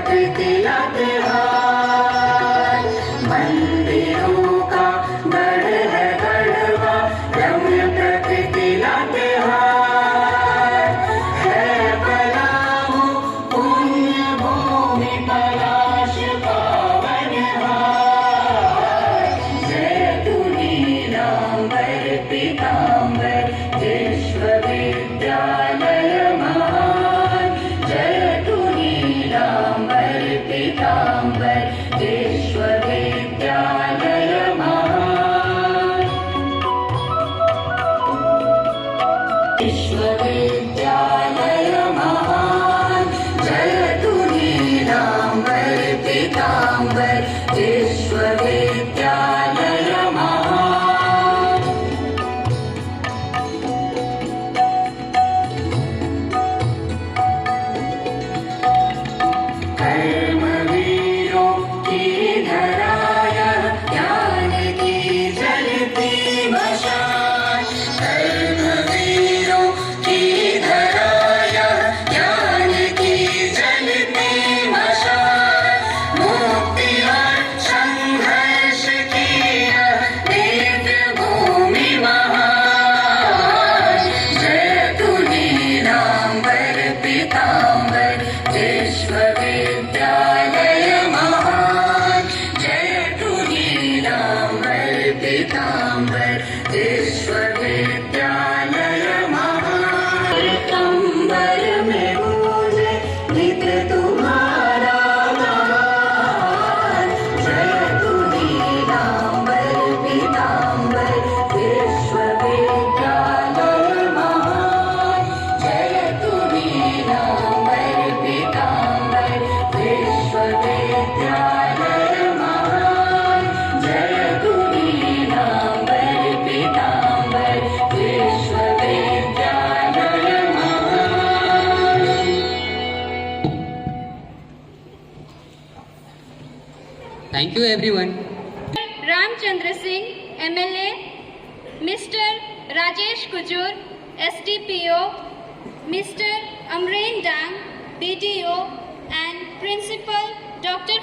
प्रकृति का त्योहार, मंदिरों का गढ़ है गढ़वा, रम्य प्रकृति का त्योहार है। पलामू पुण्य भूमि पलाश पावन हार, जयतु नीलांबर पीतांबर विश्वविद्यालय महान, जयतु नीलांबर पीतांबर विश्वविद्यालय महान। विश्वविद्यालय महान, जयतु नीलांबर पीतांबर विश्वविद्यालय महान। कर्मवीरों की धराय ज्ञान की जलती मशाल, कर्मवीरों की धराय ज्ञान की जलती मशाल, मुक्ति और संघर्ष की दिव्य भूमि महान, जयतु नीलांबर पीतांबर विश्वविद्यालय महान, जयतु नीलांबर पीतांबर विश्वविद्यालय महान। पीतांबर में गूंजे नित्य तुम्हारा गान, जयतु नीलांबर पीतांबर विश्वविद्यालय महान, जयतु नीलांबर पीतांबर विश्वविद्यालय महान, जयतु नीलांबर पीतांबर विश्वविद्यालय महान। Thank you everyone. Ramchandra Singh MLA, Mr. Rajesh Kujur SDPO, Mr. Amreen Dang BDO and Principal Dr.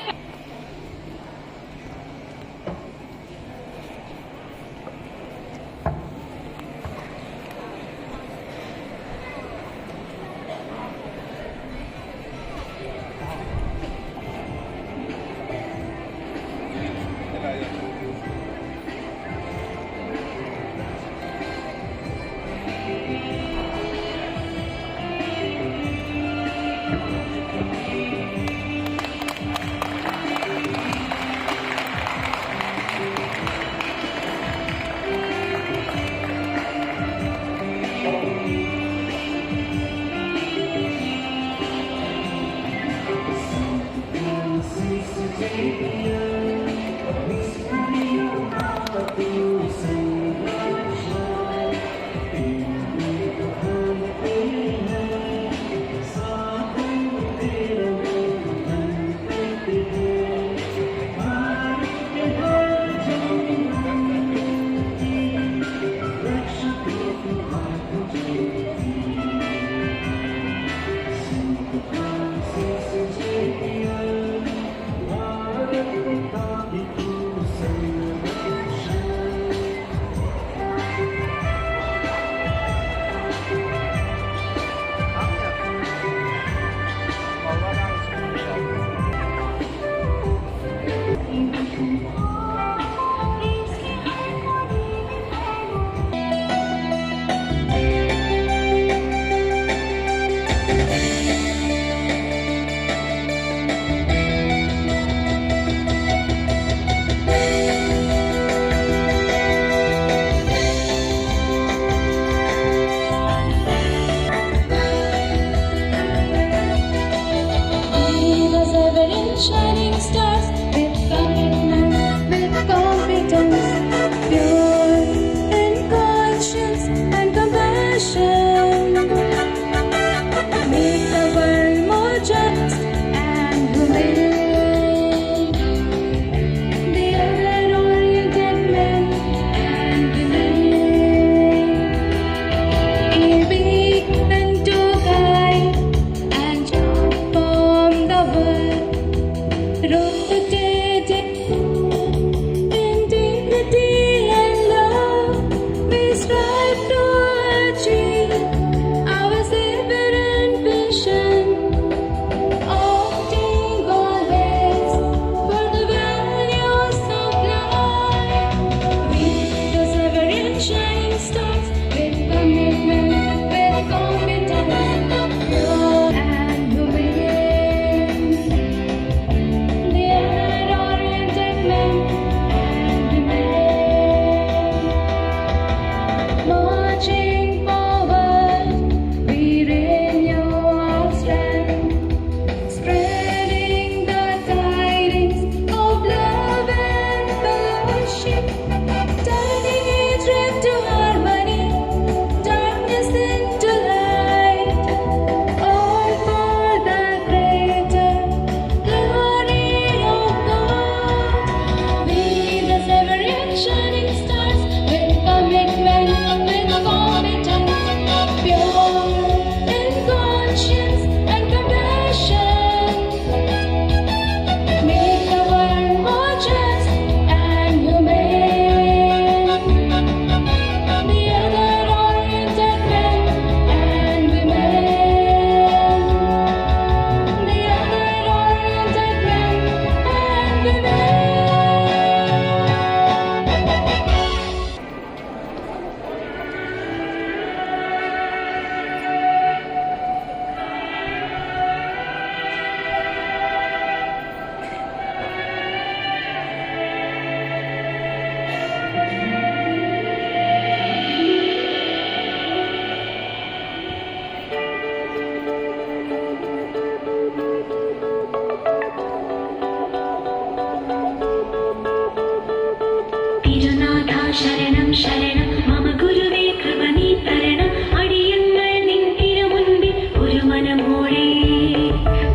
ശരണം ശരണം മമ ഗുരുവേ കൃപ നീ തരണം അടിയങ്ങൾ നിൻ തിരുമുൻപിൽ ഒരു മനമോടെ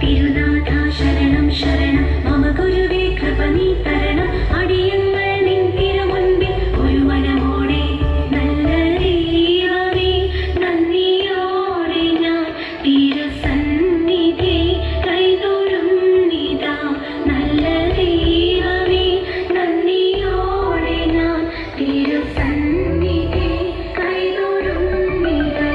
തിരുനാഥ ശരണം ശരണം മമ ഗുരുവേ കൃപ നീ തരണം അടിയങ്ങൾ നിൻ തിരുമുൻപിൽ ഒരു മനമോടെ നല്ല ദൈവമേ നന്ദിയോടെ ഞാൻ തിരുസന്നിധി കൈതൊഴുന്നിതാ നല്ല ദൈവമേ നന്ദിയോടെ ഞാൻ തിരുസന്നിധി കൈതൊഴുന്നിതാ.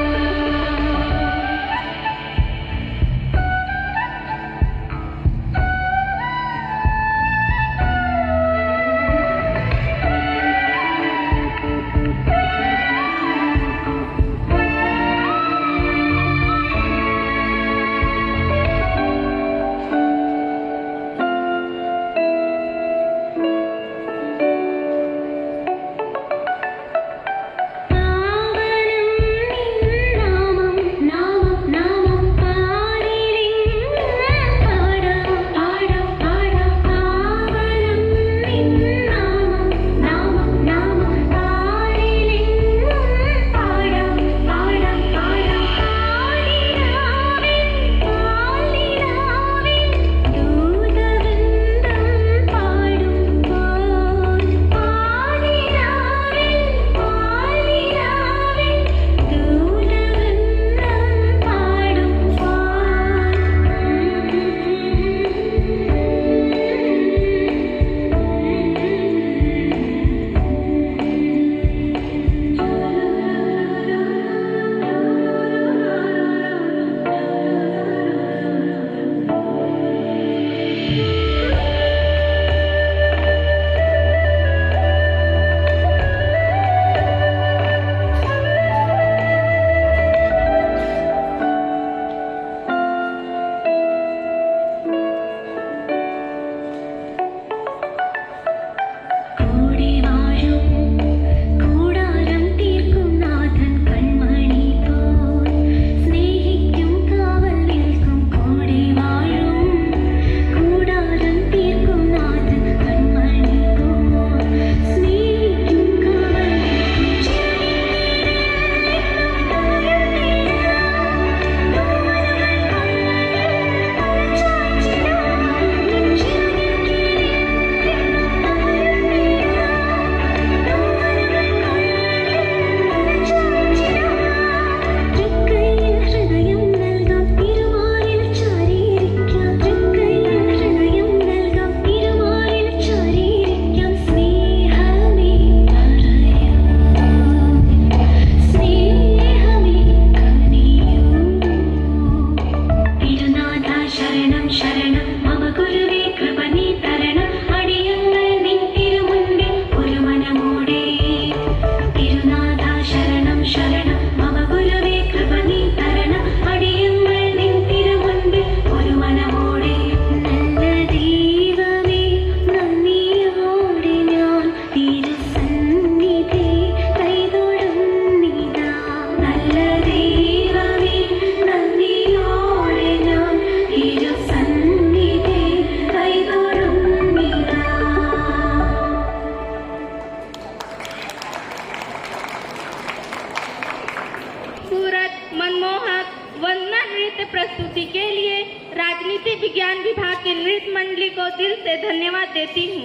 प्रस्तुति के लिए राजनीति विज्ञान विभाग के नृत्य मंडली को दिल से धन्यवाद देती हूँ।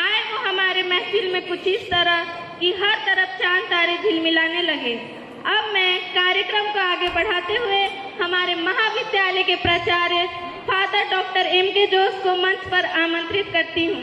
आए वो हमारे महफिल में कुछ इस तरह कि हर तरफ चांद तारे झिलमिलाने लगे। अब मैं कार्यक्रम को आगे बढ़ाते हुए हमारे महाविद्यालय के प्राचार्य फादर डॉक्टर M.K. जोश को मंच पर आमंत्रित करती हूँ।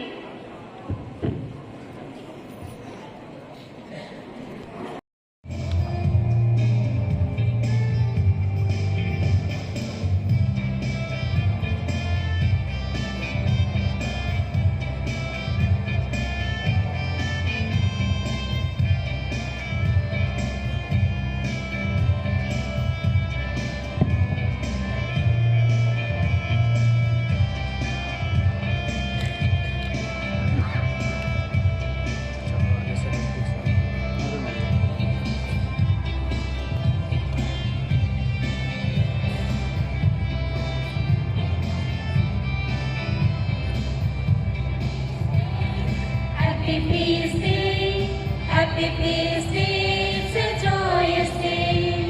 Happy feast day, Happy Peace Day, it's a joyous day.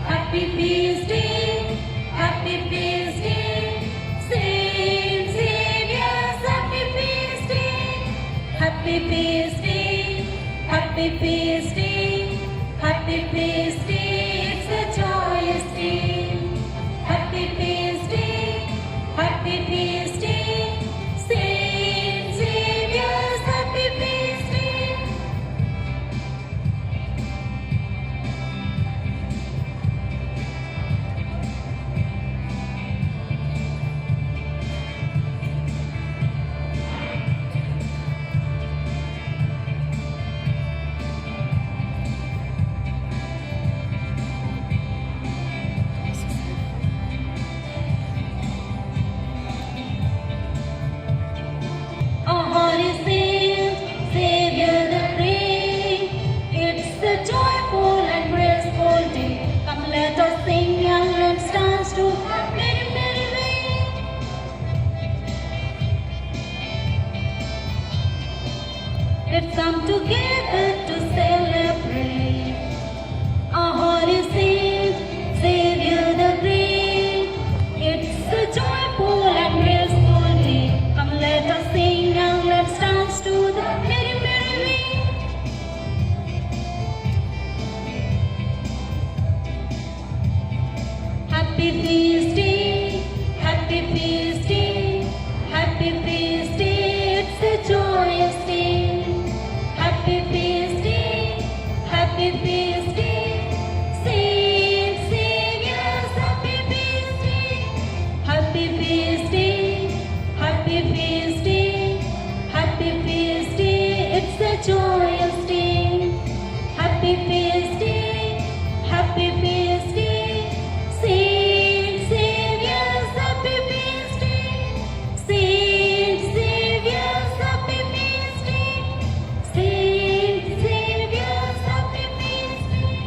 Happy Peace Day, Happy Peace Day. Saint Xavier's Happy Peace Day. Happy Peace Day, Happy Peace Day. Happy Peace Day, it's a joyous day. Happy Peace Day, Happy Peace Day. Saint Xavier's Happy Peace Day. Oh, Holy Saint, Savior the brave, it's a joyful and graceful day. Come, let us sing and let's dance to a merry, merry way. Let's come together to celebrate. Oh, Holy Saint, Savior the brave, it's a joyful and graceful day. Come, let us sing and let's dance to the merry, merry way. Happy Feast Day, Happy Feast Day, Happy Feast Day, it's a joyous day. Happy Feast Day, Happy Feast Day. Saint Xavier's Happy Feast Day. Happy Feast Day, Happy Feast Day. Happy Feast Day, it's a joyous day. Happy Feast Day, Happy Feast Day. Saint Xavier's Happy Feast Day. Saint Xavier's Happy Feast Day. Saint Xavier's Happy Feast Day.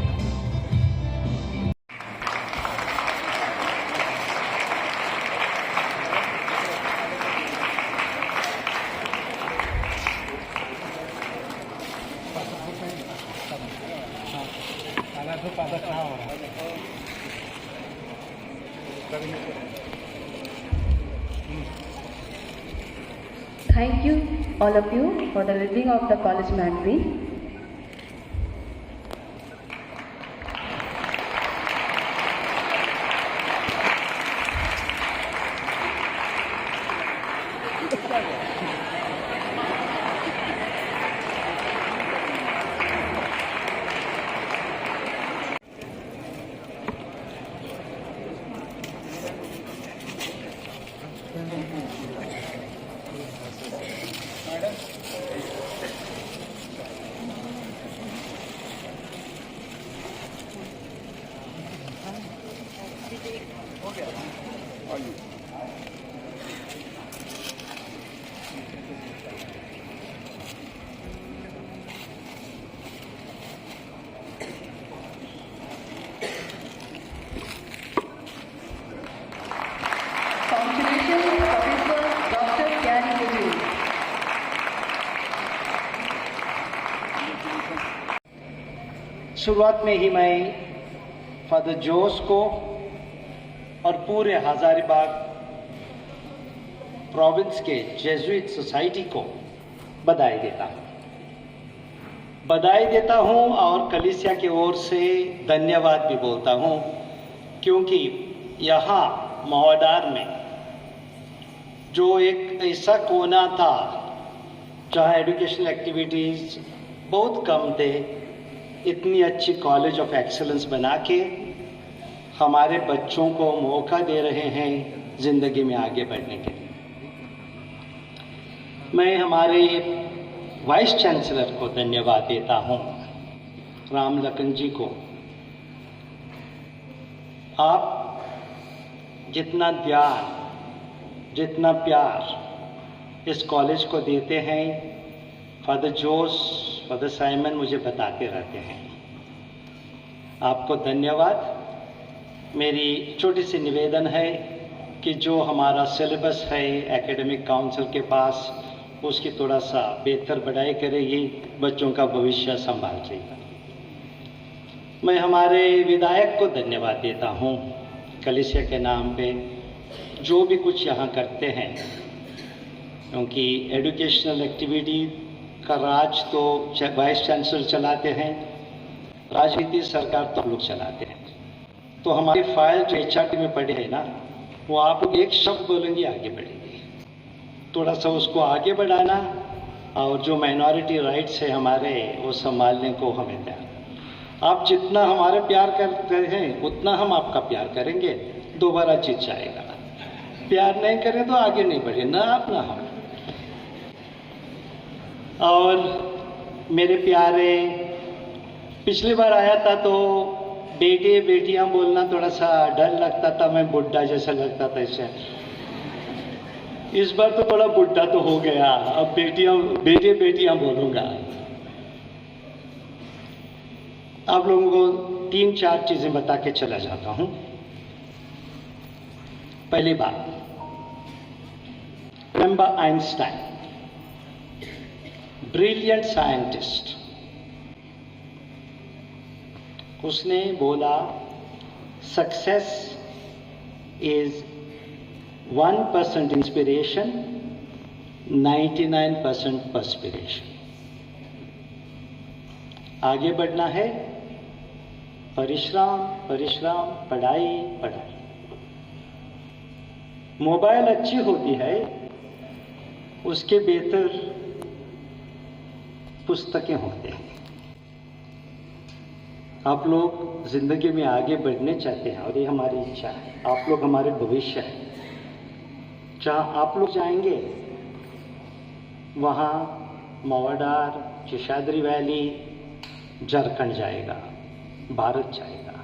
Thank you, all of you, for the reading of the college magazine. Congratulations, Professor Dr. Gary Guru. शुरुआत में ही मैं father जोस को और पूरे Hazaribagh province के Jesuit society को बधाई देता हूं और कलीसिया की ओर से धन्यवाद भी बोलता हूं, क्योंकि यहाँ महोडार में जो एक ऐसा कोना था जहाँ एजुकेशनल एक्टिविटीज़ बहुत कम थे, इतनी अच्छी कॉलेज ऑफ एक्सीलेंस बना के हमारे बच्चों को मौका दे रहे हैं ज़िंदगी में आगे बढ़ने के लिए। मैं हमारे वाइस चांसलर को धन्यवाद देता हूं, राम लखन जी को। आप जितना ध्यान, जितना प्यार इस कॉलेज को देते हैं, फादर जोस, फादर साइमन मुझे बताते रहते हैं। आपको धन्यवाद। मेरी छोटी सी निवेदन है कि जो हमारा सिलेबस है एकेडमिक काउंसिल के पास, उसकी थोड़ा सा बेहतर बढ़ाई करेगी, बच्चों का भविष्य संभाल लेगा। मैं हमारे विधायक को धन्यवाद देता हूँ कलिसिया के नाम पे, जो भी कुछ यहाँ करते हैं, क्योंकि एजुकेशनल एक्टिविटी का राज तो वाइस चांसलर चलाते हैं, राजनीति सरकार तो लोग चलाते हैं। तो हमारी फाइल जो HRD में पड़ी है ना, वो आप लोग एक शब्द बोलेंगे आगे बढ़ेगी। थोड़ा सा उसको आगे बढ़ाना, और जो माइनॉरिटी राइट्स है हमारे, वो संभालने को हमें तैयार। आप जितना हमारे प्यार करते हैं उतना हम आपका प्यार करेंगे, दोबारा जीत जाएगा। प्यार नहीं करें तो आगे नहीं बढ़े, ना आप ना हम। और मेरे प्यारे, पिछली बार आया था तो बेटे बेटियां बोलना थोड़ा सा डर लगता था, मैं बुढ़ा जैसा लगता था इससे। इस बार तो थोड़ा बुढ़ा तो हो गया, अब बेटे बेटियां बोलूंगा। आप लोगों को 3-4 चीजें बता के चला जाता हूं। पहली बात, रिमेंबर आइंस्टाइन, ब्रिलियंट साइंटिस्ट। उसने बोला सक्सेस इज 1% इंस्पिरेशन, 99% पर्सपिरेशन। आगे बढ़ना है, परिश्रम परिश्रम, पढ़ाई पढ़ाई। मोबाइल अच्छी होती है, उसके बेहतर पुस्तकें होते हैं। आप लोग जिंदगी में आगे बढ़ने चाहते हैं और ये हमारी इच्छा है। आप लोग हमारे भविष्य है। जहाँ आप लोग जाएंगे वहाँ मवाडार, शेषाद्री वैली, झारखंड जाएगा, भारत जाएगा।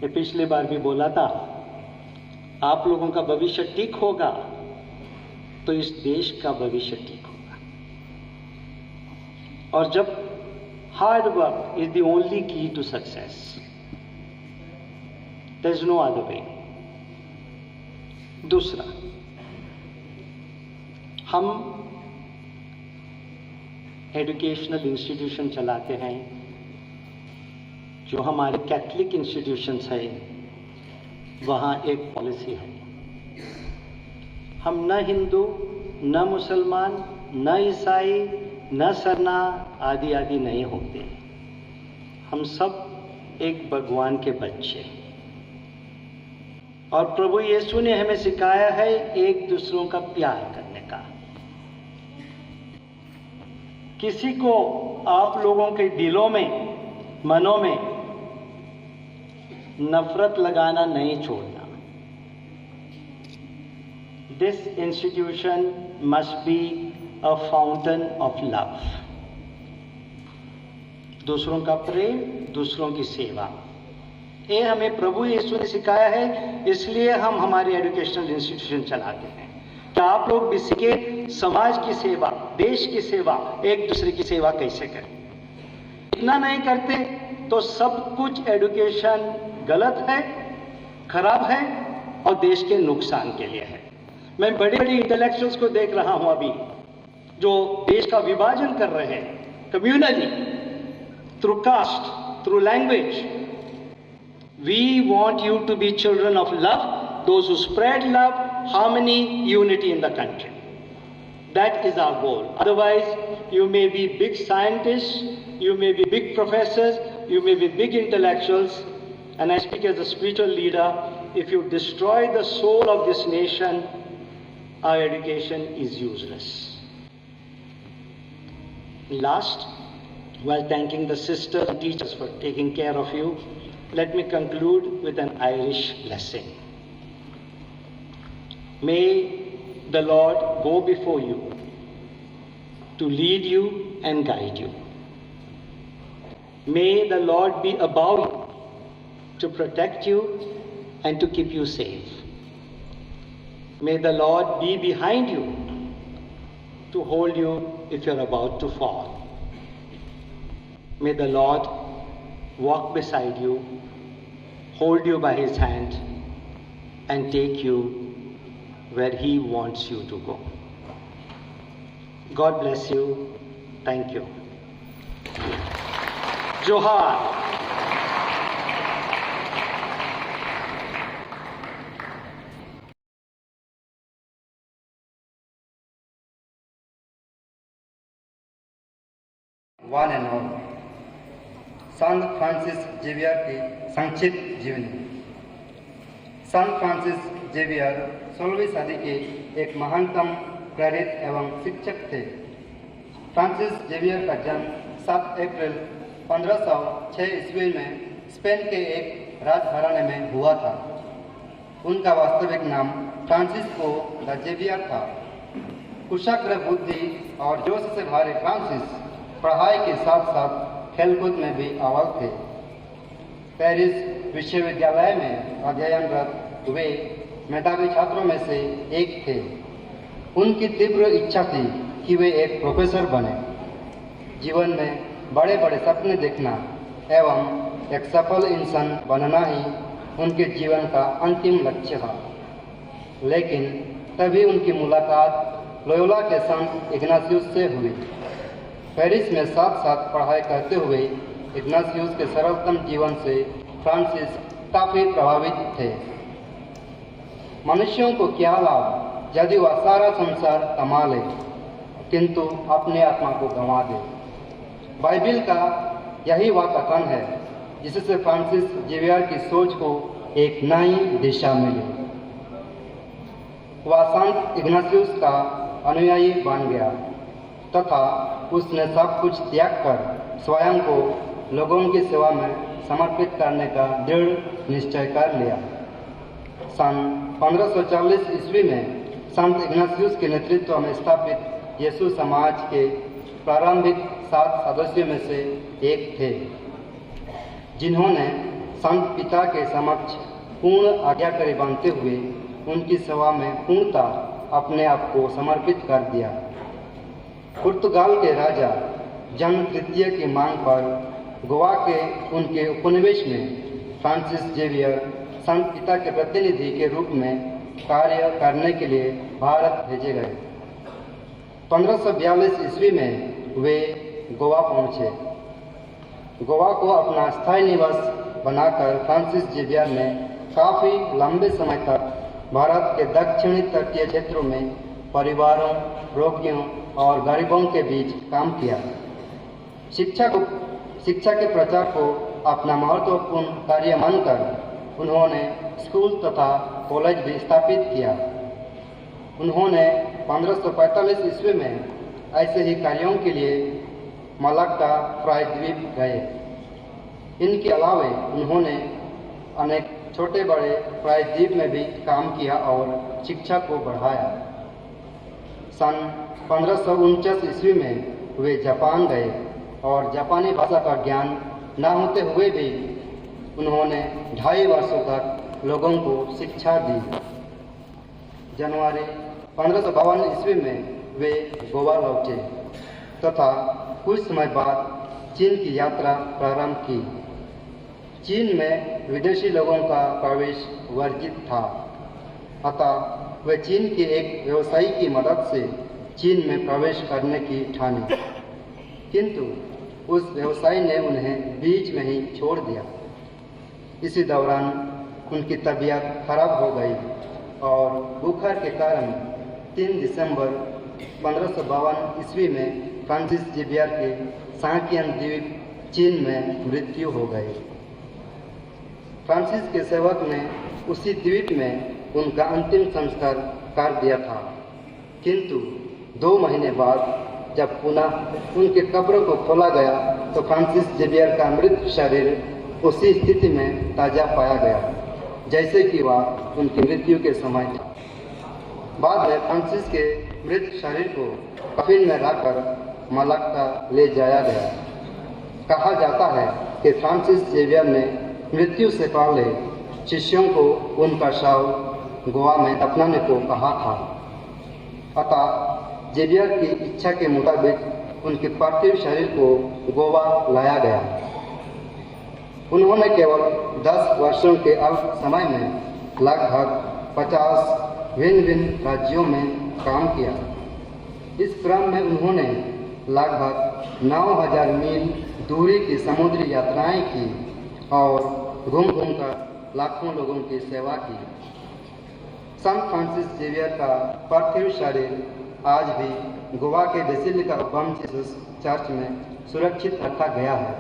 ये पिछली बार भी बोला था, आप लोगों का भविष्य ठीक होगा तो इस देश का भविष्य ठीक होगा। और जब hard work is the only key to success, there is no other way. दूसरा, हम एजुकेशनल इंस्टीट्यूशन चलाते हैं, जो हमारे कैथलिक इंस्टीट्यूशंस है, वहाँ एक पॉलिसी है, हम न हिंदू, न मुसलमान, न ईसाई, न सरना आदि आदि नहीं होते। हम सब एक भगवान के बच्चे। और प्रभु यीशु ने हमें सिखाया है एक दूसरों का प्यार करने का। किसी को आप लोगों के दिलों में, मनों में नफरत लगाना नहीं छोड़ना। This institution must be a fountain of love. दूसरों का प्रेम, दूसरों की सेवा, ये हमें प्रभु यीशु ने सिखाया है। इसलिए हम हमारी एजुकेशनल इंस्टीट्यूशन चलाते हैं कि आप लोग भी सीखे समाज की सेवा, देश की सेवा, एक दूसरे की सेवा कैसे करें। इतना नहीं करते तो सब कुछ एजुकेशन गलत है, खराब है और देश के नुकसान के लिए है। मैं बड़े बड़े इंटेलेक्चुअल्स को देख रहा हूं अभी, जो देश का विभाजन कर रहे हैं communally, through caste, through language. We want you to be children of love, those who spread love, harmony, unity in the country. That is our goal. Otherwise, you may be big scientists, you may be big professors, you may be big intellectuals, and I speak as a spiritual leader. If you destroy the soul of this nation, our education is useless. Last, while thanking the sisters and teachers for taking care of you, let me conclude with an Irish blessing. May the Lord go before you to lead you and guide you. May the Lord be above you to protect you and to keep you safe. May the Lord be behind you to hold you if you're about to fall. May the Lord walk beside you, hold you by His hand, and take you where He wants you to go. God bless you. Thank you. Johar. One and all, Sant Francis Xavier की संक्षिप्त जीवनी। संत Francis Xavier 16वीं सदी के एक महानतम प्रेरित एवं शिक्षक थे। फ्रांसिस जेवियर का जन्म 7 अप्रैल 1506 ईस्वी में स्पेन के एक राजघराने में हुआ था। उनका वास्तविक नाम फ्रांसिस्को द जेवियर था। कुशाग्र बुद्धि और जोश से भरे फ्रांसिस पढ़ाई के साथ साथ खेलकूद में भी अव्वल थे। पेरिस विश्वविद्यालय में अध्ययनरत वे मेधावी छात्रों में से एक थे। उनकी तीव्र इच्छा थी कि वे एक प्रोफेसर बने। जीवन में बड़े बड़े सपने देखना एवं एक सफल इंसान बनना ही उनके जीवन का अंतिम लक्ष्य था। लेकिन तभी उनकी मुलाकात लोयोला के संत इग्नासियस से हुई। पेरिस में साथ साथ पढ़ाई करते हुए इग्नासियस के सरलतम जीवन से फ्रांसिस काफी प्रभावित थे। मनुष्यों को क्या लाभ यदि वह सारा संसार कमा ले किंतु अपने आत्मा को गंवा दे। बाइबिल का यही वह कथन है जिससे फ्रांसिस जेवियर की सोच को एक नई दिशा मिली। वह संत इग्नासियस का अनुयायी बन गया तथा उसने सब कुछ त्याग कर स्वयं को लोगों की सेवा में समर्पित करने का दृढ़ निश्चय कर लिया। सन 1540 ईस्वी में संत इग्नासियस के नेतृत्व में स्थापित यीशु समाज के प्रारंभिक 7 सदस्यों में से एक थे, जिन्होंने संत पिता के समक्ष पूर्ण आज्ञाकारी बनते हुए उनकी सेवा में पूर्णतः अपने आप को समर्पित कर दिया। पुर्तगाल के राजा जन तृतीय की मांग पर गोवा के उनके उपनिवेश में फ्रांसिस जेवियर संत पिता के प्रतिनिधि के रूप में कार्य करने के लिए भारत भेजे गए। 1542 ईस्वी में वे गोवा पहुंचे। गोवा को अपना स्थायी निवास बनाकर फ्रांसिस जेवियर ने काफ़ी लंबे समय तक भारत के दक्षिणी तटीय क्षेत्रों में परिवारों, रोगियों और गरीबों के बीच काम किया। शिक्षा के प्रचार को अपना महत्वपूर्ण कार्य मानकर उन्होंने स्कूल तथा कॉलेज भी स्थापित किया। उन्होंने 1545 ईस्वी में ऐसे ही कार्यों के लिए मलाक्का प्रायद्वीप गए। इनके अलावे उन्होंने अनेक छोटे बड़े प्रायद्वीप में भी काम किया और शिक्षा को बढ़ाया। सन 1549 ईस्वी में वे जापान गए और जापानी भाषा का ज्ञान न होते हुए भी उन्होंने 2.5 वर्षों तक लोगों को शिक्षा दी। जनवरी 1552 ईस्वी में वे गोवा लौटे तथा कुछ समय बाद चीन की यात्रा प्रारंभ की। चीन में विदेशी लोगों का प्रवेश वर्जित था, अतः वे चीन के एक व्यवसायी की मदद से चीन में प्रवेश करने की ठानी, किंतु उस व्यवसायी ने उन्हें बीच में ही छोड़ दिया। इसी दौरान उनकी तबीयत खराब हो गई और बुखार के कारण 3 दिसंबर 1552 ईस्वी में फ्रांसिस जेवियर के सांकियन द्वीप चीन में मृत्यु हो गई। फ्रांसिस के सेवक ने उसी द्वीप में उनका अंतिम संस्कार कर दिया था, किंतु 2 महीने बाद जब पुनः उनके कब्र को खोला गया तो फ्रांसिस जेवियर का मृत शरीर उसी स्थिति में ताजा पाया गया जैसे कि वह उनकी मृत्यु के समय था। बाद में फ्रांसिस के मृत शरीर को कफिन में रखकर मलाक्का ले जाया गया। कहा जाता है कि फ्रांसिस जेवियर ने मृत्यु से पहले शिष्यों को उनका शव गोवा में दफनाने को कहा था, अतः जेवियर की इच्छा के मुताबिक उनके पार्थिव शरीर को गोवा लाया गया। उन्होंने केवल 10 वर्षों के अल्प समय में लगभग 50 भिन्न भिन्न राज्यों में काम किया। इस क्रम में उन्होंने लगभग 9000 मील दूरी की समुद्री यात्राएं की और घूम घूम कर लाखों लोगों की सेवा की। संत फ्रांसिस जेवियर का पार्थिव शरीर आज भी गोवा के basilica of bomb Jesus church में सुरक्षित रखा गया है।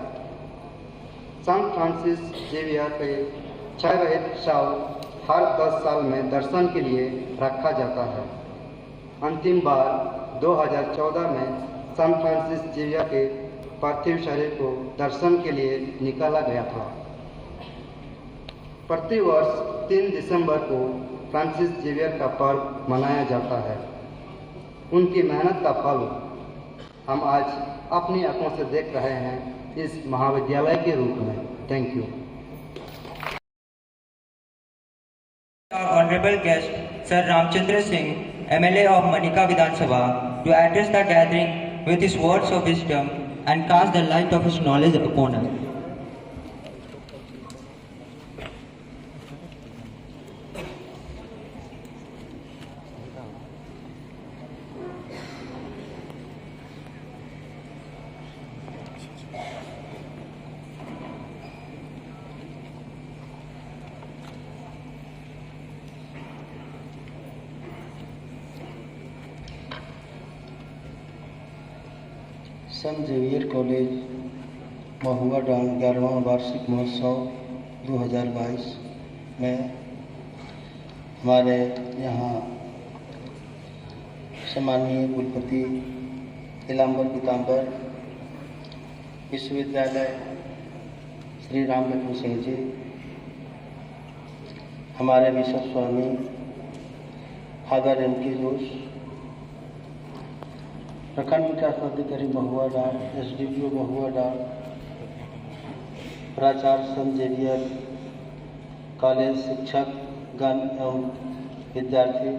संत फ्रांसिस जेवियर के क्षय रहित शव हर 10 साल में दर्शन के लिए रखा जाता है। अंतिम बार 2014 में संत फ्रांसिस जेवियर के पार्थिव शरीर को दर्शन के लिए निकाला गया था। प्रतिवर्ष 3 दिसंबर को फ्रांसिस जेवियर का पर्व मनाया जाता है। उनकी मेहनत का फल हम आज अपनी आंखों से देख रहे हैं इस महाविद्यालय के रूप में। Thank you. Our honorable guest, Sir Ramchandra Singh, MLA of Manika Vidhan Sabha, to address the gathering with his words of wisdom and cast the light of his knowledge upon us. Sant Xavier college महुआ डांग 11वां वार्षिक महोत्सव 2022 में हमारे यहाँ सम्माननीय कुलपति इलाम्बर पीताम्बर विश्वविद्यालय श्री राम लखन सिंह जी, हमारे विश्व स्वामी फादर M.K. जोश, प्रखंड विकास अधिकारी महुआ डांग, SDPO महुआ डांग, प्राचार्य संत जेवियर कॉलेज, शिक्षक गण एवं विद्यार्थी,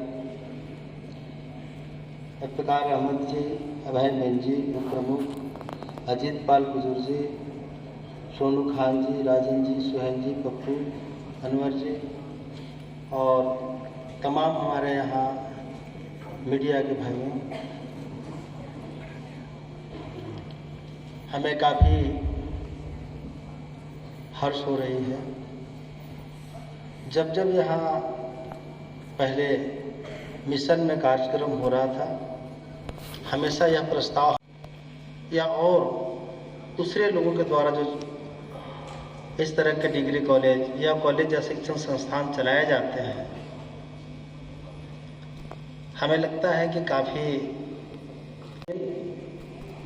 इफ्तिकार अहमद जी, अभय बेन जी, उप प्रमुख अजीत पाल कुजूर जी, सोनू खान जी, राजन जी, सुहेल जी, पप्पू, अनवर जी और तमाम हमारे यहाँ मीडिया के भाइयों, हमें काफ़ी हर्ष हो रही है। जब जब यहाँ पहले मिशन में कार्यक्रम हो रहा था, हमेशा यह प्रस्ताव या और दूसरे लोगों के द्वारा जो इस तरह के डिग्री कॉलेज या कॉलेज या शिक्षण संस्थान चलाए जाते हैं, हमें लगता है कि काफ़ी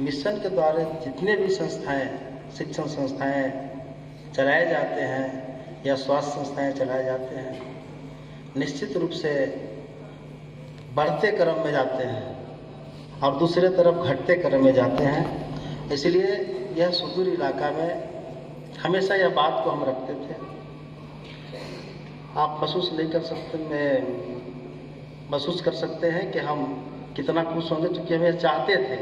मिशन के द्वारा जितने भी संस्थाएं, शिक्षण संस्थाएं चलाए जाते हैं या स्वास्थ्य संस्थाएं चलाए जाते हैं, निश्चित रूप से बढ़ते क्रम में जाते हैं और दूसरे तरफ घटते क्रम में जाते हैं। इसलिए यह सुदूर इलाका में हमेशा यह बात को हम रखते थे। आप महसूस नहीं कर सकते, मैं महसूस कर सकते हैं कि हम कितना खुश होंगे, क्योंकि हम यह चाहते थे।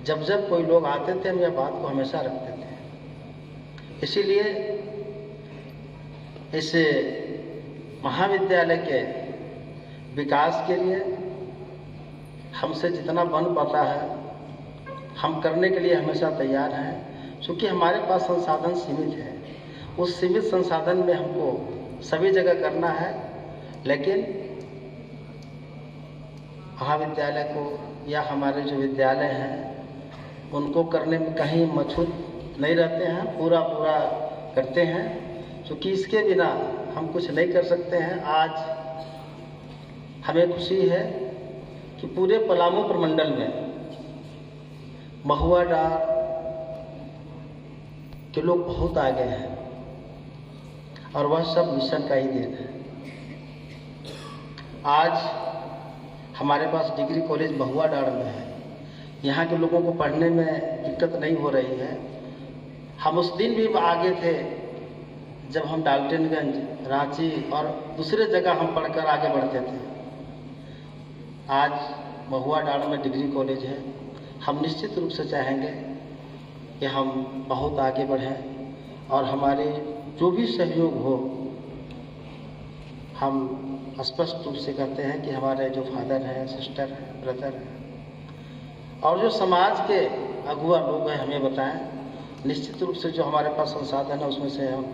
जब जब कोई लोग आते थे, हम यह बात को हमेशा रखते थे। इसीलिए इस महाविद्यालय के विकास के लिए हमसे जितना बन पाता है हम करने के लिए हमेशा तैयार हैं, क्योंकि हमारे पास संसाधन सीमित है। उस सीमित संसाधन में हमको सभी जगह करना है, लेकिन महाविद्यालय को या हमारे जो विद्यालय हैं उनको करने में कहीं मछूत नहीं रहते हैं, पूरा करते हैं, क्योंकि इसके बिना हम कुछ नहीं कर सकते हैं। आज हमें खुशी है कि पूरे पलामू प्रमंडल में महुआ डांग के लोग बहुत आगे हैं और वह सब मिशन का ही देन है। आज हमारे पास डिग्री कॉलेज महुआ डांग में है। यहाँ के लोगों को पढ़ने में दिक्कत नहीं हो रही है। हम उस दिन भी आगे थे जब हम डाल्टनगंज, रांची और दूसरे जगह हम पढ़कर आगे बढ़ते थे। आज महुआ डांग में डिग्री कॉलेज है। हम निश्चित रूप से चाहेंगे कि हम बहुत आगे बढ़ें और हमारे जो भी सहयोग हो, हम स्पष्ट रूप से कहते हैं कि हमारे जो फादर हैं, सिस्टर हैं, ब्रदर हैं, और जो समाज के अगुआ लोग हैं हमें बताएं, निश्चित रूप से जो हमारे पास संसाधन है उसमें से हम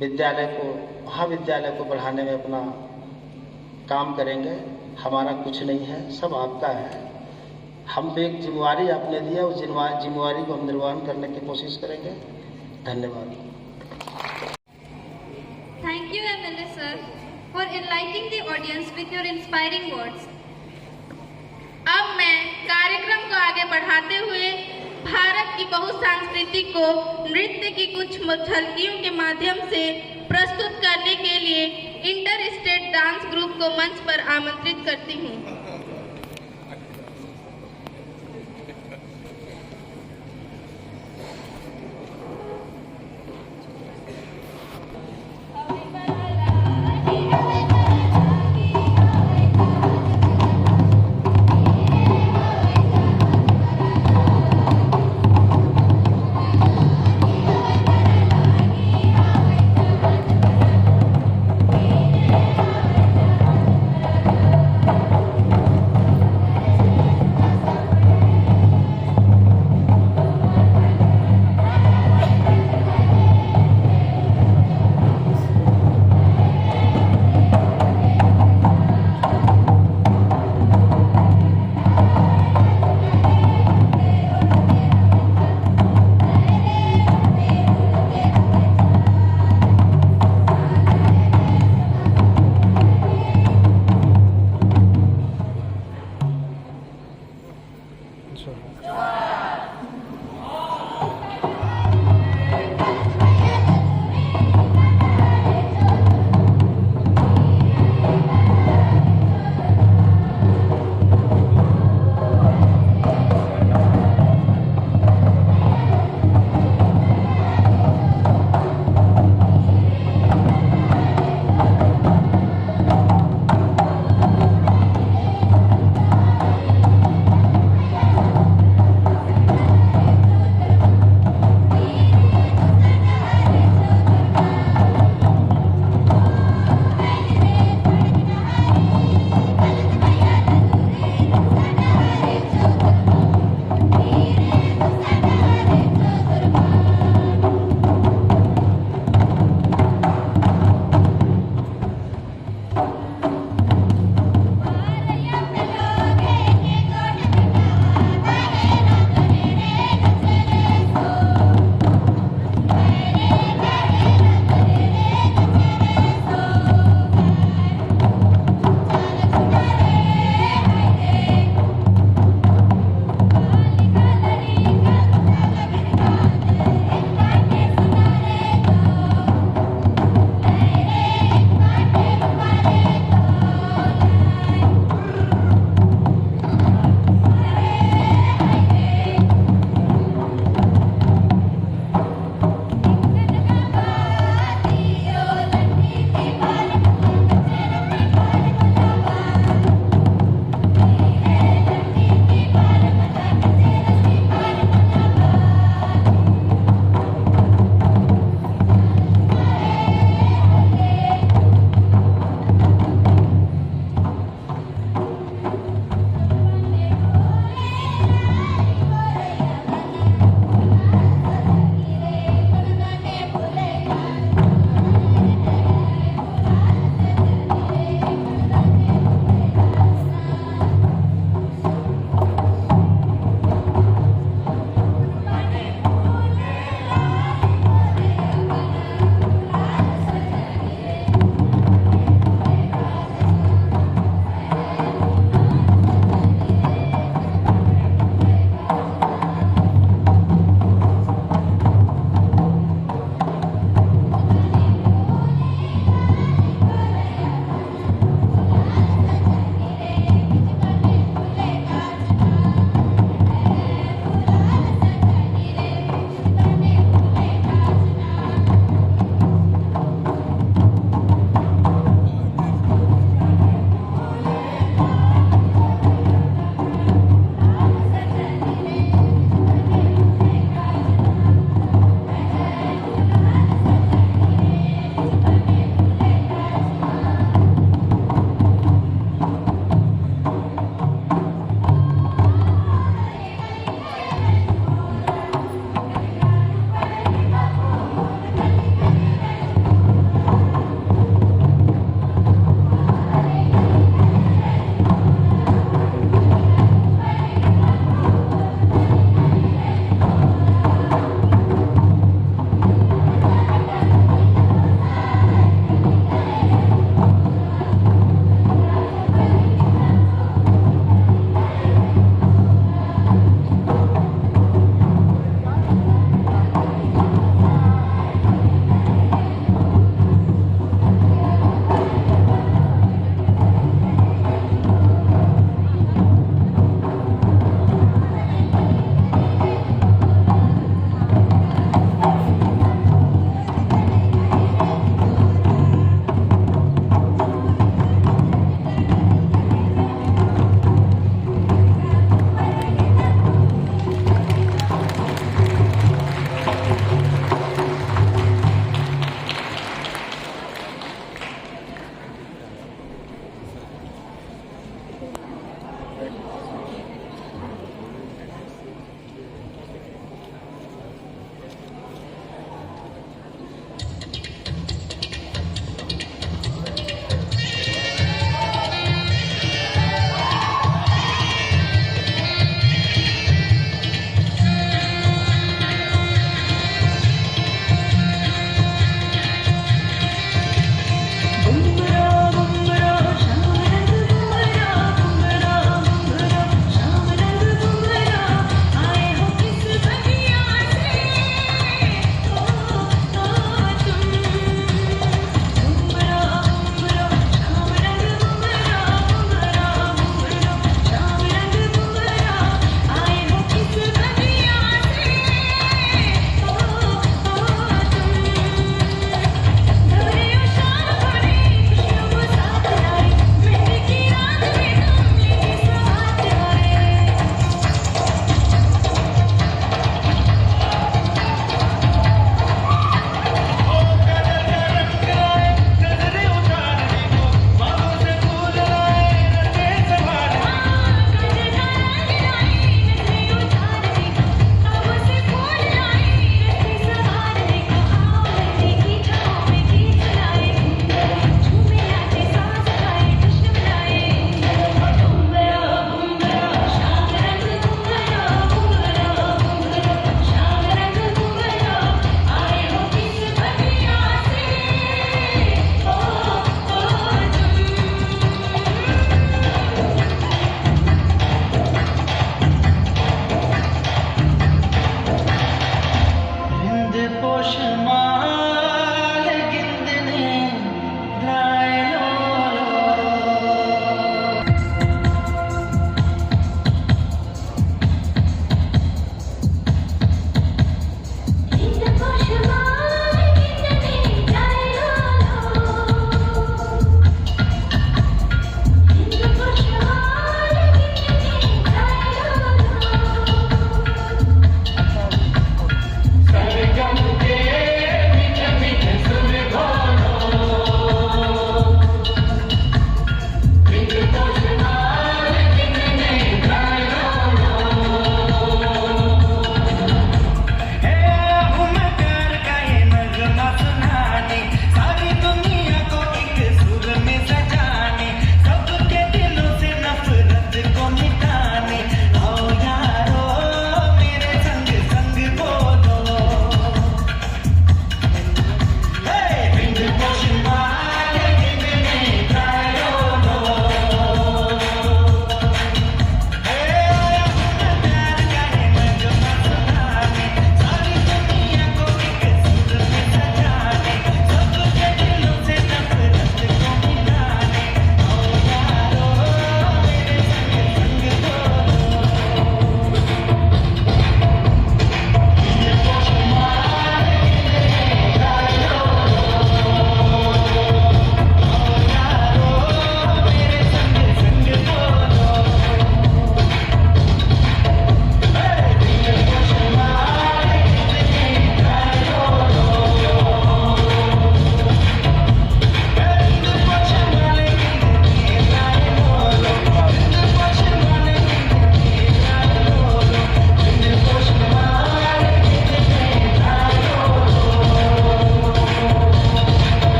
विद्यालय को, महाविद्यालय को बढ़ाने में अपना काम करेंगे। हमारा कुछ नहीं है, सब आपका है। हम तो एक जिम्मेवारी आपने दिया, उस जिम्मेवारी को हम निर्वहन करने की कोशिश करेंगे। धन्यवाद। Thank you, MLA sir, for enlightening the audience with your inspiring words. अब मैं कार्यक्रम को आगे बढ़ाते हुए भारत की बहुसांस्कृतिक को नृत्य की कुछ झलकियों के माध्यम से प्रस्तुत करने के लिए इंटर स्टेट डांस ग्रुप को मंच पर आमंत्रित करती हूँ।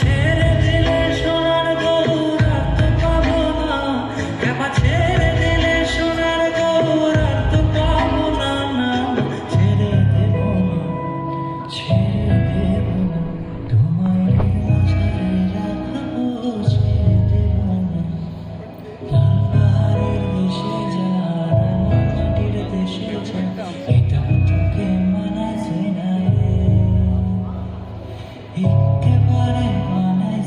ছেড়ে দিলে সোনার গৌর আর তো পাবো না, হেমা ছেড়ে দিলে সোনার গৌর আর তো পাবো না, না ছেড়ে দেব না, ছেড়ে দেব না, তোমার মাঝারে রাখবো, ছেড়ে দেব না। লাল পাহাড়ের দেশে যা, রাঙামাটির দেশে যা, এটা তোকে মানায় না রে, একেবারে মানায়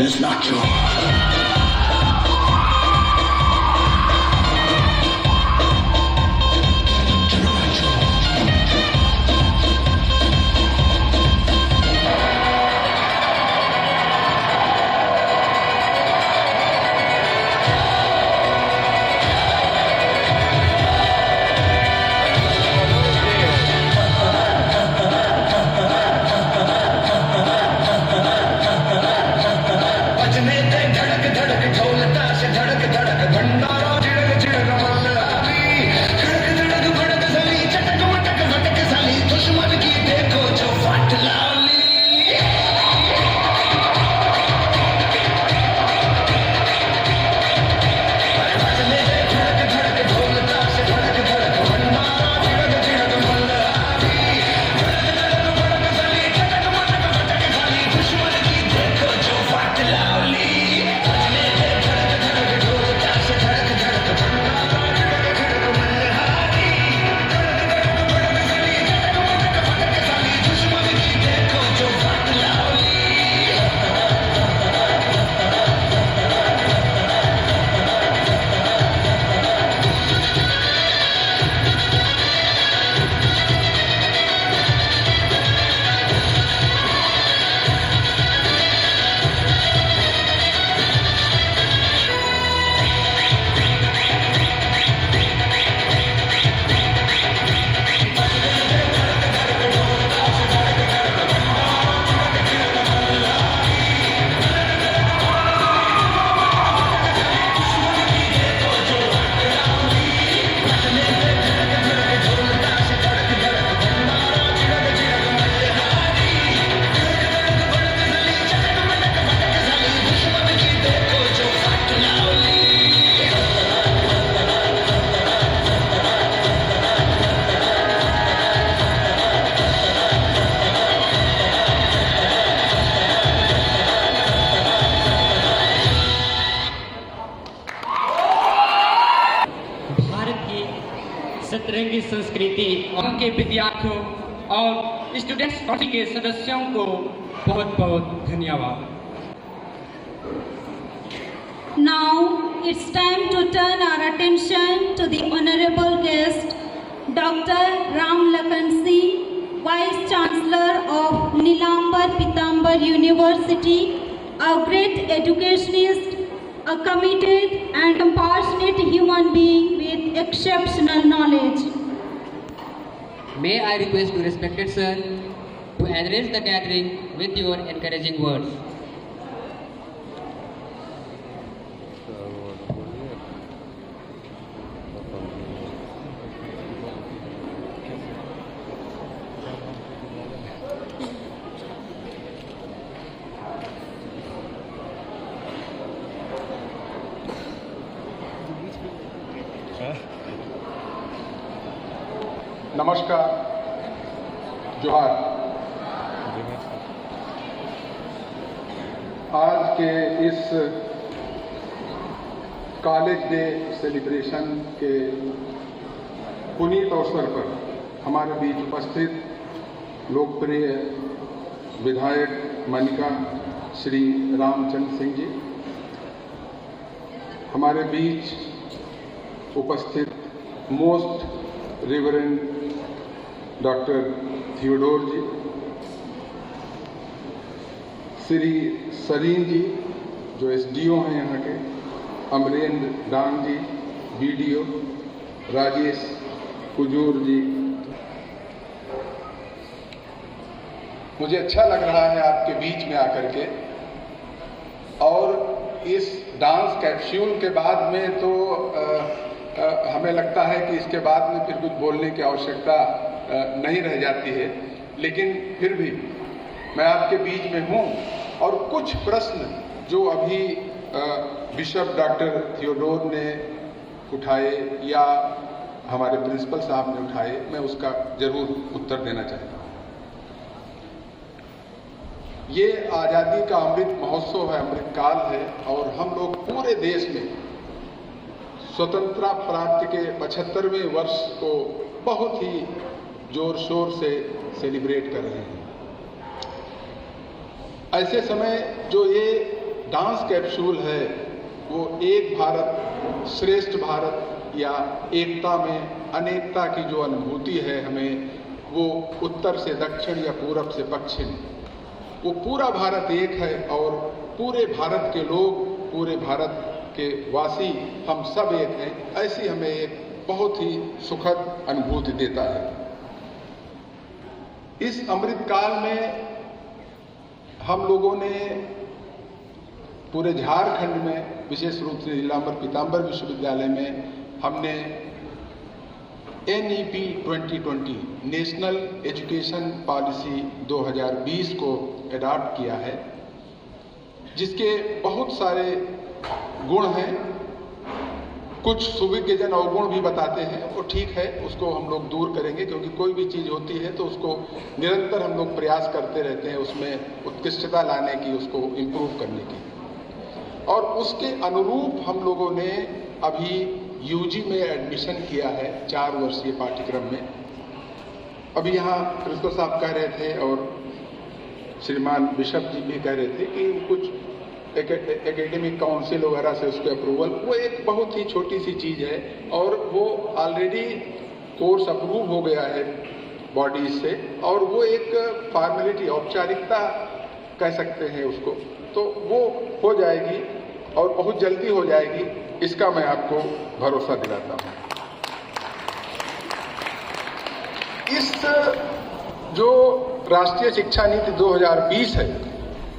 is not yours. सतरंगी संस्कृति के विद्यार्थियों और स्टूडेंट्स पार्टी के सदस्यों को बहुत बहुत धन्यवाद। Now it's time to turn our attention to the honorable guest, Dr. Ram Lakhan Singh, Vice Chancellor of Nilambar Pitambar University, a great educationist, a committed and compassionate human being with exceptional knowledge. May I request to respected sir to address the gathering with your encouraging words. नमस्कार, जोहार। आज के इस college day celebration के पुनीत अवसर पर हमारे बीच उपस्थित लोकप्रिय विधायक मनिका श्री रामचंद्र सिंह जी, हमारे बीच उपस्थित मोस्ट रिवरेंड डॉक्टर थियोडोर जी, श्री सरीन जी जो एसडीओ हैं यहाँ के, अमरेंद्र डांग जी बीडीओ, राजेश कुजूर जी। मुझे अच्छा लग रहा है आपके बीच में आकर के, और इस डांस कैप्सूल के बाद में तो हमें लगता है कि इसके बाद में फिर कुछ बोलने की आवश्यकता नहीं रह जाती है, लेकिन फिर भी मैं आपके बीच में हूँ और कुछ प्रश्न जो अभी बिशप डॉक्टर थियोडोर ने उठाए या हमारे प्रिंसिपल साहब ने उठाए, मैं उसका जरूर उत्तर देना चाहता हूँ। ये आज़ादी का अमृत महोत्सव है, अमृत काल है, और हम लोग पूरे देश में स्वतंत्रता प्राप्ति के 75वें वर्ष को बहुत ही जोर शोर से सेलिब्रेट कर रहे हैं। ऐसे समय जो ये डांस कैप्सूल है वो एक भारत श्रेष्ठ भारत या एकता में अनेकता की जो अनुभूति है हमें, वो उत्तर से दक्षिण या पूरब से पश्चिम, वो पूरा भारत एक है और पूरे भारत के लोग, पूरे भारत के वासी हम सब एक हैं, ऐसी हमें एक बहुत ही सुखद अनुभूति देता है। इस अमृत काल में हम लोगों ने पूरे झारखंड में, विशेष रूप से नीलांबर पीताम्बर विश्वविद्यालय में, हमने NEP 2020 नेशनल एजुकेशन पॉलिसी 2020 को एडॉप्ट किया है, जिसके बहुत सारे गुण हैं। कुछ सुविज्ञजन अवगुण भी बताते हैं, वो ठीक है, उसको हम लोग दूर करेंगे, क्योंकि कोई भी चीज़ होती है तो उसको निरंतर हम लोग प्रयास करते रहते हैं उसमें उत्कृष्टता लाने की, उसको इम्प्रूव करने की। और उसके अनुरूप हम लोगों ने अभी UG में एडमिशन किया है 4 वर्षीय पाठ्यक्रम में। अभी यहाँ प्रिंसिपल साहब कह रहे थे और श्रीमान बिशप जी भी कह रहे थे कि कुछ एकेडमिक काउंसिल वगैरह से उसके अप्रूवल, वो एक बहुत ही छोटी सी चीज़ है और वो ऑलरेडी कोर्स अप्रूव हो गया है बॉडीज से, और वो एक फॉर्मेलिटी, औपचारिकता कह सकते हैं उसको, तो वो हो जाएगी और बहुत जल्दी हो जाएगी, इसका मैं आपको भरोसा दिलाता हूँ। इस जो राष्ट्रीय शिक्षा नीति 2020 है,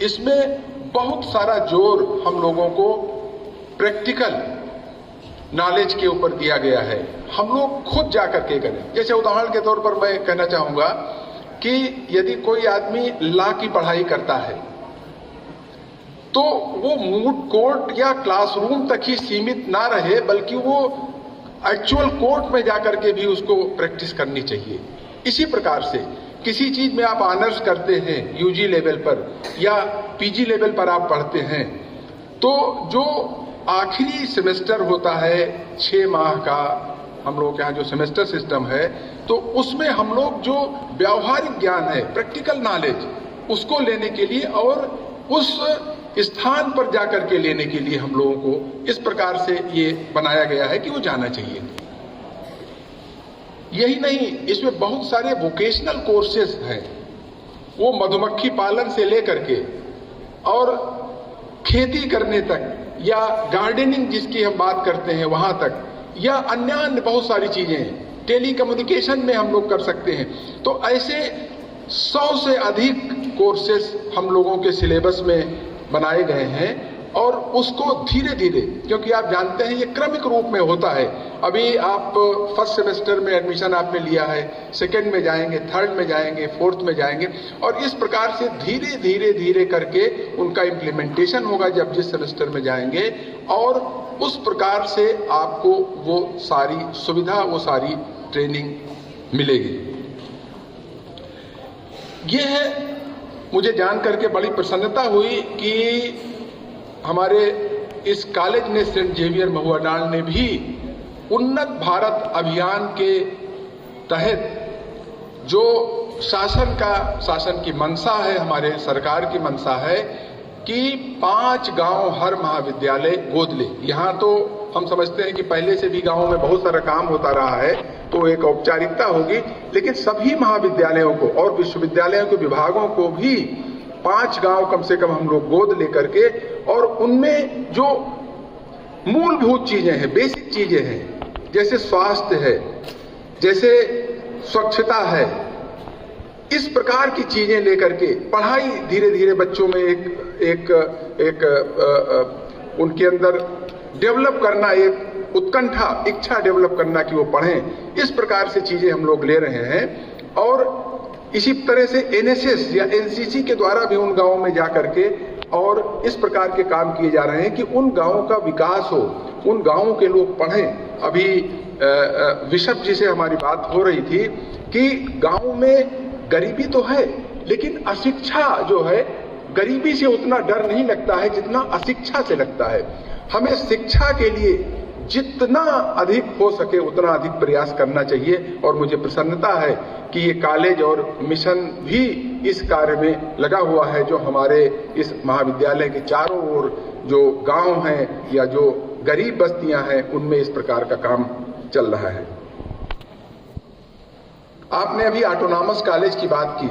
इसमें बहुत सारा जोर हम लोगों को प्रैक्टिकल नॉलेज के ऊपर दिया गया है, हम लोग खुद जाकर के करें। जैसे उदाहरण के तौर पर मैं कहना चाहूँगा कि यदि कोई आदमी लॉ की पढ़ाई करता है तो वो मूट कोर्ट या क्लासरूम तक ही सीमित ना रहे, बल्कि वो एक्चुअल कोर्ट में जाकर के भी उसको प्रैक्टिस करनी चाहिए। इसी प्रकार से किसी चीज में आप ऑनर्स करते हैं UG लेवल पर या PG लेवल पर आप पढ़ते हैं, तो जो आखिरी सेमेस्टर होता है 6 माह का, हम लोग के यहाँ जो सेमेस्टर सिस्टम है, तो उसमें हम लोग जो व्यावहारिक ज्ञान है, प्रैक्टिकल नॉलेज, उसको लेने के लिए और उस स्थान पर जाकर के लेने के लिए हम लोगों को इस प्रकार से ये बनाया गया है कि वो जाना चाहिए। यही नहीं, इसमें बहुत सारे वोकेशनल कोर्सेज हैं, वो मधुमक्खी पालन से लेकर के और खेती करने तक या गार्डनिंग जिसकी हम बात करते हैं वहां तक, या अन्य बहुत सारी चीजें हैं, टेलीकम्युनिकेशन में हम लोग कर सकते हैं। तो ऐसे 100 से अधिक कोर्सेज हम लोगों के सिलेबस में बनाए गए हैं और उसको धीरे धीरे, क्योंकि आप जानते हैं ये क्रमिक रूप में होता है। अभी आप फर्स्ट सेमेस्टर में एडमिशन आपने लिया है, सेकेंड में जाएंगे, थर्ड में जाएंगे, फोर्थ में जाएंगे, और इस प्रकार से धीरे धीरे धीरे करके उनका इम्प्लीमेंटेशन होगा जब जिस सेमेस्टर में जाएंगे, और उस प्रकार से आपको वो सारी सुविधा, वो सारी ट्रेनिंग मिलेगी। ये है, मुझे जान करके बड़ी प्रसन्नता हुई कि हमारे इस कॉलेज ने, सेंट जेवियर महुआ डांड ने भी उन्नत भारत अभियान के तहत जो शासन की मंशा है, हमारे सरकार की मंशा है कि 5 गांव हर महाविद्यालय गोद ले। यहाँ तो हम समझते हैं कि पहले से भी गांवों में बहुत सारा काम होता रहा है, तो एक औपचारिकता होगी, लेकिन सभी महाविद्यालयों को और विश्वविद्यालयों के विभागों को भी 5 गांव कम से कम हम लोग गोद लेकर के, और उनमें जो मूलभूत चीजें हैं, बेसिक चीजें हैं, जैसे स्वास्थ्य है, जैसे स्वच्छता है, इस प्रकार की चीजें लेकर के पढ़ाई धीरे धीरे बच्चों में एक उनके अंदर डेवलप करना, एक उत्कंठा, इच्छा डेवलप करना कि वो पढ़ें, इस प्रकार से चीजें हम लोग ले रहे हैं। और इसी तरह से NSS या NCC के द्वारा भी उन गांवों में जाकर के और इस प्रकार के काम किए जा रहे हैं कि उन गांवों का विकास हो, उन गांवों के लोग पढ़ें। अभी बिशप जी से हमारी बात हो रही थी कि गांव में गरीबी तो है, लेकिन अशिक्षा जो है, गरीबी से उतना डर नहीं लगता है जितना अशिक्षा से लगता है। हमें शिक्षा के लिए जितना अधिक हो सके उतना अधिक प्रयास करना चाहिए। और मुझे प्रसन्नता है कि ये कॉलेज और मिशन भी इस कार्य में लगा हुआ है, जो हमारे इस महाविद्यालय के चारों ओर जो गांव हैं या जो गरीब बस्तियां हैं उनमें इस प्रकार का काम चल रहा है। आपने अभी ऑटोनॉमस कॉलेज की बात की।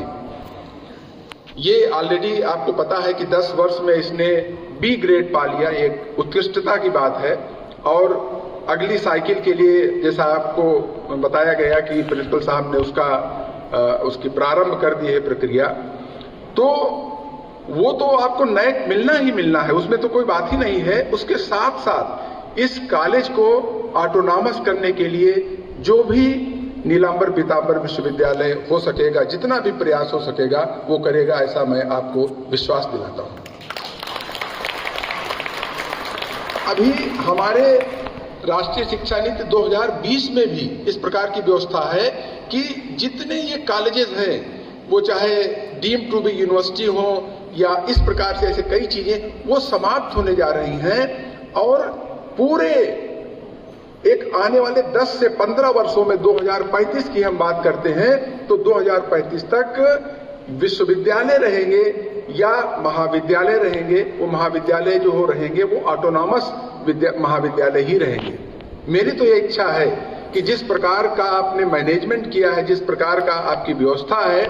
ये ऑलरेडी आपको पता है कि 10 वर्ष में इसने बी ग्रेड पा लिया, एक उत्कृष्टता की बात है। और अगली साइकिल के लिए जैसा आपको बताया गया कि प्रिंसिपल साहब ने उसकी प्रारंभ कर दी है प्रक्रिया, तो वो तो आपको नए मिलना ही मिलना है, उसमें तो कोई बात ही नहीं है। उसके साथ साथ इस कॉलेज को ऑटोनॉमस करने के लिए जो भी नीलांबर पीतांबर विश्वविद्यालय हो सकेगा, जितना भी प्रयास हो सकेगा वो करेगा, ऐसा मैं आपको विश्वास दिलाता हूं। अभी हमारे राष्ट्रीय शिक्षा नीति 2020 में भी इस प्रकार की व्यवस्था है कि जितने ये कॉलेजेस हैं, वो चाहे डीम्ड टू बी यूनिवर्सिटी हो या इस प्रकार से ऐसे कई चीजें, वो समाप्त होने जा रही हैं। और पूरे एक आने वाले 10 से 15 वर्षों में 2035 की हम बात करते हैं, तो 2035 तक विश्वविद्यालय रहेंगे या महाविद्यालय रहेंगे, वो महाविद्यालय जो हो रहेंगे वो ऑटोनॉमस महाविद्यालय ही रहेंगे। मेरी तो ये इच्छा है कि जिस प्रकार का आपने मैनेजमेंट किया है, जिस प्रकार का आपकी व्यवस्था है,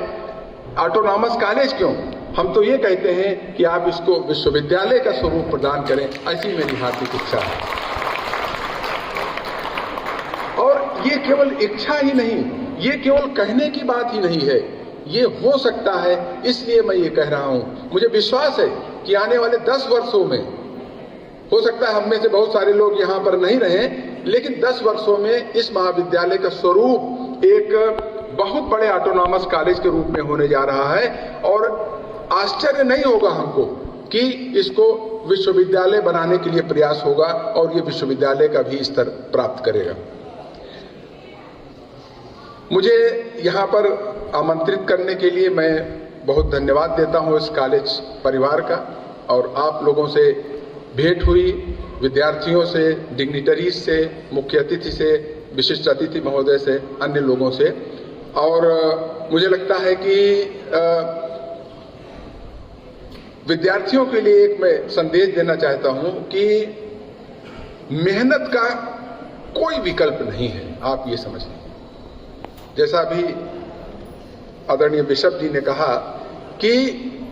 ऑटोनॉमस कॉलेज क्यों, हम तो ये कहते हैं कि आप इसको विश्वविद्यालय का स्वरूप प्रदान करें, ऐसी मेरी हार्दिक इच्छा है। और ये केवल इच्छा ही नहीं, ये केवल कहने की बात ही नहीं है, ये हो सकता है। इसलिए मैं ये कह रहा हूं, मुझे विश्वास है कि आने वाले 10 वर्षों में, हो सकता है हम में से बहुत सारे लोग यहां पर नहीं रहे, लेकिन 10 वर्षों में इस महाविद्यालय का स्वरूप एक बहुत बड़े ऑटोनॉमस कॉलेज के रूप में होने जा रहा है। और आश्चर्य नहीं होगा हमको कि इसको विश्वविद्यालय बनाने के लिए प्रयास होगा और ये विश्वविद्यालय का भी स्तर प्राप्त करेगा। मुझे यहाँ पर आमंत्रित करने के लिए मैं बहुत धन्यवाद देता हूँ इस कॉलेज परिवार का। और आप लोगों से भेंट हुई, विद्यार्थियों से, डिग्निटरीज से, मुख्य अतिथि से, विशिष्ट अतिथि महोदय से, अन्य लोगों से। और मुझे लगता है कि विद्यार्थियों के लिए एक मैं संदेश देना चाहता हूं कि मेहनत का कोई विकल्प नहीं है, आप ये समझ लें। जैसा अभी आदरणीय बिशप जी ने कहा कि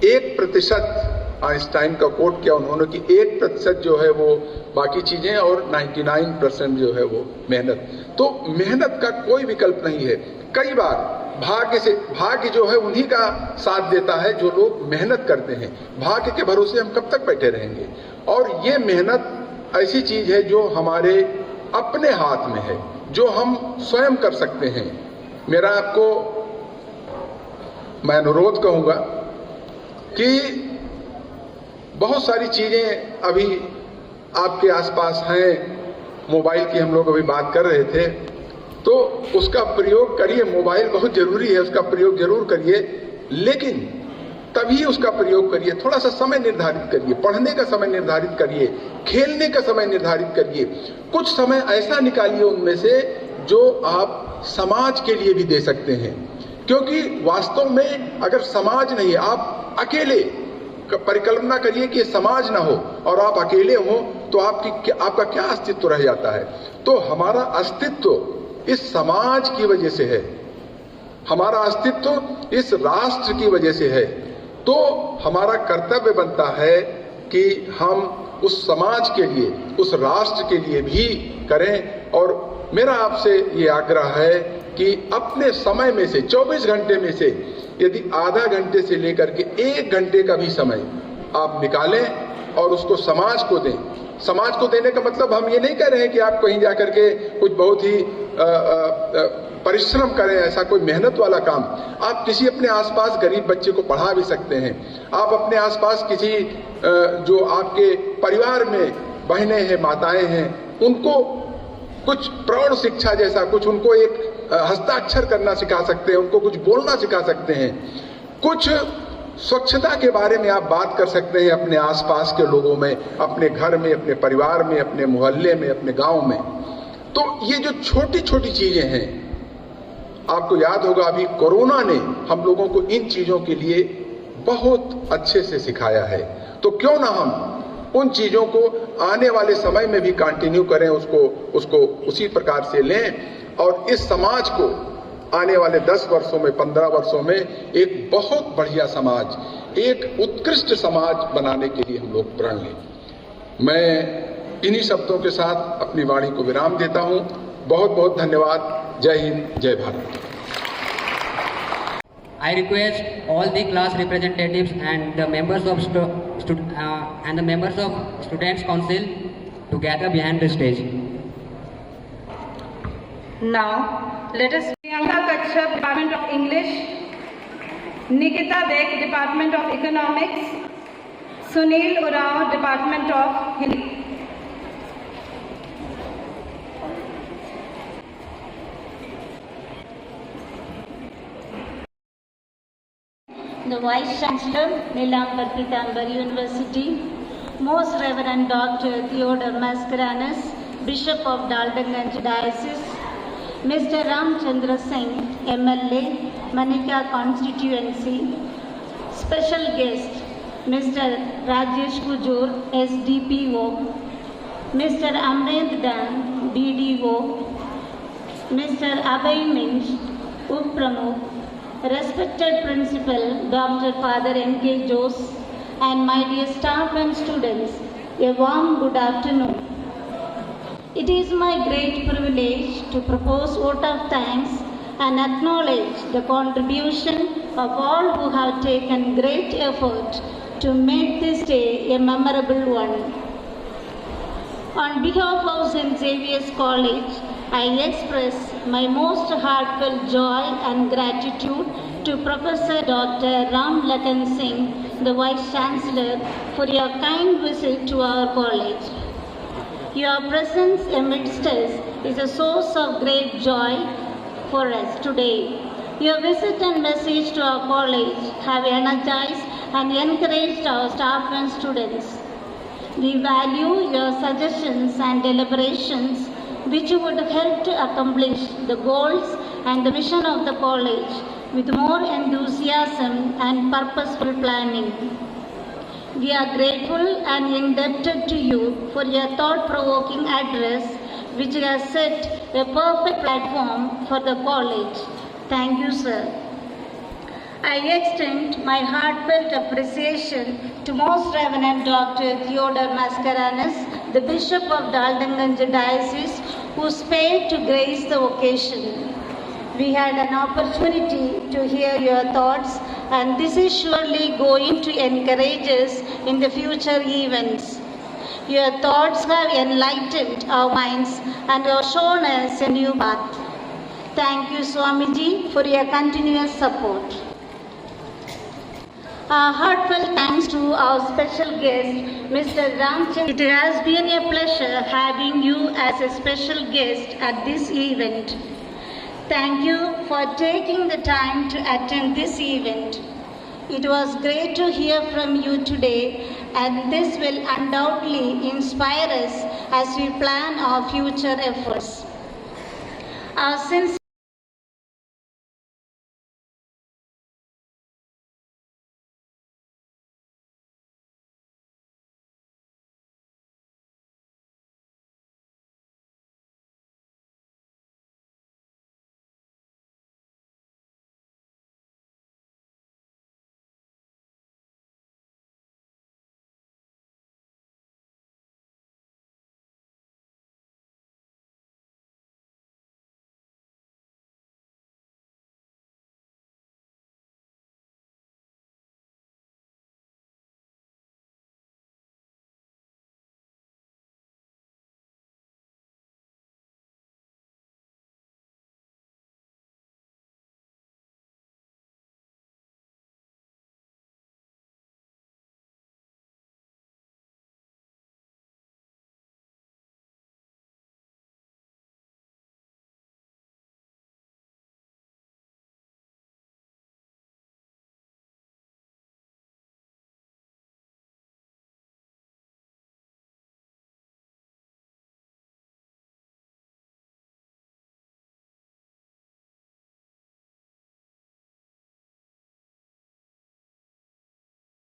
1% आइंस्टाइन का कोट किया उन्होंने कि 1% जो है वो बाकी चीजें और 99% जो है वो मेहनत। तो मेहनत का कोई विकल्प नहीं है। कई बार भाग्य जो है उन्हीं का साथ देता है जो लोग मेहनत करते हैं। भाग्य के भरोसे हम कब तक बैठे रहेंगे। और ये मेहनत ऐसी चीज है जो हमारे अपने हाथ में है, जो हम स्वयं कर सकते हैं। मेरा आपको मैं अनुरोध कहूंगा कि बहुत सारी चीजें अभी आपके आसपास हैं। मोबाइल की हम लोग अभी बात कर रहे थे, तो उसका प्रयोग करिए। मोबाइल बहुत जरूरी है, उसका प्रयोग जरूर करिए, लेकिन तभी उसका प्रयोग करिए। थोड़ा सा समय निर्धारित करिए, पढ़ने का समय निर्धारित करिए, खेलने का समय निर्धारित करिए। कुछ समय ऐसा निकालिए उनमें से जो आप समाज के लिए भी दे सकते हैं। क्योंकि वास्तव में अगर समाज नहीं, आप अकेले परिकल्पना करिए कि समाज ना हो और आप अकेले हो, तो आपका क्या अस्तित्व रह जाता है। तो हमारा अस्तित्व इस समाज की वजह से है, हमारा अस्तित्व इस राष्ट्र की वजह से है। तो हमारा कर्तव्य बनता है कि हम उस समाज के लिए, उस राष्ट्र के लिए भी करें। और मेरा आपसे ये आग्रह है कि अपने समय में से 24 घंटे में से यदि आधा घंटे से लेकर के 1 घंटे का भी समय आप निकालें और उसको समाज को दें। समाज को देने का मतलब हम ये नहीं कह रहे हैं कि आप कहीं जाकर के कुछ बहुत ही परिश्रम करें, ऐसा कोई मेहनत वाला काम। आप किसी अपने आसपास गरीब बच्चे को पढ़ा भी सकते हैं। आप अपने आसपास किसी जो आपके परिवार में बहनें हैं, माताएं हैं, उनको कुछ प्रौढ़ शिक्षा जैसा कुछ, उनको एक हस्ताक्षर करना सिखा सकते हैं, उनको कुछ बोलना सिखा सकते हैं। कुछ स्वच्छता के बारे में आप बात कर सकते हैं अपने आसपास के लोगों में, अपने घर में, अपने परिवार में, अपने मोहल्ले में, अपने गांव में। तो ये जो छोटी छोटी चीजें हैं, आपको याद होगा अभी कोरोना ने हम लोगों को इन चीजों के लिए बहुत अच्छे से सिखाया है। तो क्यों ना हम उन चीजों को आने वाले समय में भी कंटिन्यू करें, उसको उसी प्रकार से लें और इस समाज को आने वाले 10 वर्षों में, 15 वर्षों में एक बहुत बढ़िया समाज, एक उत्कृष्ट समाज बनाने के लिए हम लोग प्रण लें। मैं इन्हीं शब्दों के साथ अपनी वाणी को विराम देता हूं। बहुत बहुत धन्यवाद। जय हिंद, जय Bharat. I request all the class representatives and the members of Students' Council to gather behind the stage. Now, let us Priyanka Kashyap, Department of English, Nikita Bek, Department of Economics, Sunil Urao, Department of Hindi. The Vice Chancellor, Neelambar Pitambar University, Most Reverend Dr. Theodore Mascarenhas, Bishop of Daltonganj Diocese, Mr. Ramchandra Singh, MLA, Manika Constituency, Special Guest, Mr. Rajesh Kujur, SDPO, Mr. Amrend Dan, BDO, Mr. Abhay Minch, Upramukh, Respected Principal, Dr. Father N.K. Jose, and my dear staff and students, a warm good afternoon. It is my great privilege to propose vote of thanks and acknowledge the contribution of all who have taken great effort to make this day a memorable one. On behalf of St. Xavier's College, I express my most heartfelt joy and gratitude to Professor Dr. Ram Lakhan Singh, the Vice Chancellor, for your kind visit to our college. Your presence amidst us is a source of great joy for us today. Your visit and message to our college have energized and encouraged our staff and students. We value your suggestions and deliberations which would help to accomplish the goals and the mission of the college with more enthusiasm and purposeful planning. We are grateful and indebted to you for your thought-provoking address which has set a perfect platform for the college. Thank you, sir. I extend my heartfelt appreciation to Most Reverend Dr. Theodore Mascarenhas, the Bishop of Daltonganj Diocese, who spared to grace the occasion. We had an opportunity to hear your thoughts, and this is surely going to encourage us in the future events. Your thoughts have enlightened our minds and have shown us a new path. Thank you, Swamiji, for your continuous support. Our heartfelt thanks to our special guest, Mr. Ramchandra. It has been a pleasure having you as a special guest at this event. Thank you for taking the time to attend this event. It was great to hear from you today, and this will undoubtedly inspire us as we plan our future efforts. Our sincere